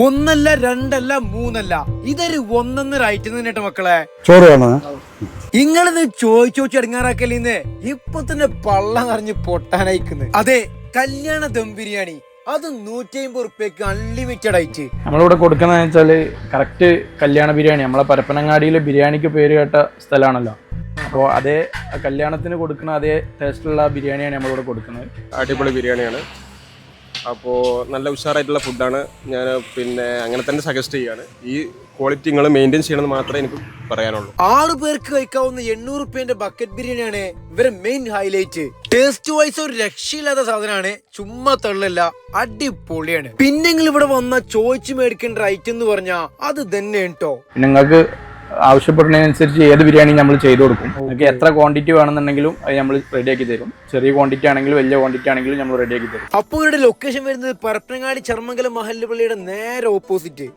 ഒന്നല്ല രണ്ടല്ല മൂന്നല്ല ഇതൊരു ഒന്നൊന്നര ഐറ്റം തന്നെ മക്കളെ. ചോറ് വേണോ? ഇങ്ങളിത് ചോദിച്ചു ഇടങ്ങാറാക്കലിന്ന് ഇപ്പൊ തന്നെ പള്ളം നിറഞ്ഞ് പൊട്ടാനയക്കുന്നു. അതെ, കല്യാണ ദം ബിരിയാണി, അത് 150 ഉറുപ്പ്യക്ക് അൺലിമിറ്റഡ് ആയിട്ട് നമ്മളിവിടെ കൊടുക്കുന്നതെന്ന് വെച്ചാല് കറക്റ്റ് കല്യാണ ബിരിയാണി. നമ്മളെ പരപ്പനങ്ങാടിയിലെ ബിരിയാണിക്ക് പേര് കേട്ട സ്ഥലമാണല്ലോ. അപ്പോൾ അതേ കല്യാണത്തിന് കൊടുക്കുന്ന അതേ ടേസ്റ്റുള്ള ബിരിയാണിയാണ് നമ്മളിവിടെ കൊടുക്കുന്നത്. അടിപൊളി ബിരിയാണിയാണ്. അപ്പോൾ നല്ല ഉഷാറായിട്ടുള്ള ഫുഡാണ്. ഞാൻ അങ്ങനെ തന്നെ സജസ്റ്റ് ചെയ്യാണ്. ഈ ക്വാളിറ്റി നിങ്ങൾ മെയിൻറ്റെയിൻ ചെയ്യണമെന്ന് മാത്രമേ എനിക്ക് പറയാനുള്ളൂ. 6 പേർക്ക് കഴിക്കാവുന്ന 800 ഉറുപ്പ്യന്റെ ബക്കറ്റ് ബിരിയാണിയാണ് ഇവരെ മെയിൻ ഹൈലൈറ്റ്. ടേസ്റ്റ് വൈസ് ഒരു രക്ഷയില്ലാത്ത സാധനമാണ്, ചുമ്മാ തള്ളല്ല, അടിപൊളിയാണ്. പിന്നെ നിങ്ങൾ ഇവിടെ വന്ന ചോദിച്ചു മേടിക്കേണ്ട ഐറ്റം എന്ന് പറഞ്ഞാൽ അത് തന്നെ കേട്ടോ. നിങ്ങൾക്ക് ആവശ്യപ്പെടുന്നതിനനുസരിച്ച് ഏത് ബിരിയാണി നമ്മൾ ചെയ്തു കൊടുക്കും. നിങ്ങൾക്ക് എത്ര ക്വാണ്ടിറ്റി വേണമെന്നുണ്ടെങ്കിലും അത് നമ്മൾ റെഡിയാക്കി തരും. ചെറിയ ക്വാണ്ടിറ്റി ആണെങ്കിലും വലിയ ക്വാണ്ടിറ്റി ആണെങ്കിലും നമ്മൾ റെഡിയാക്കി തരും. അപ്പോൾ ഇവരുടെ ലൊക്കേഷൻ വരുന്നത് പരപ്പനങ്ങാടി ചർമ്മങ്കലം മഹല്ല് പള്ളിയുടെ നേരെ ഓപ്പോസിറ്റ്.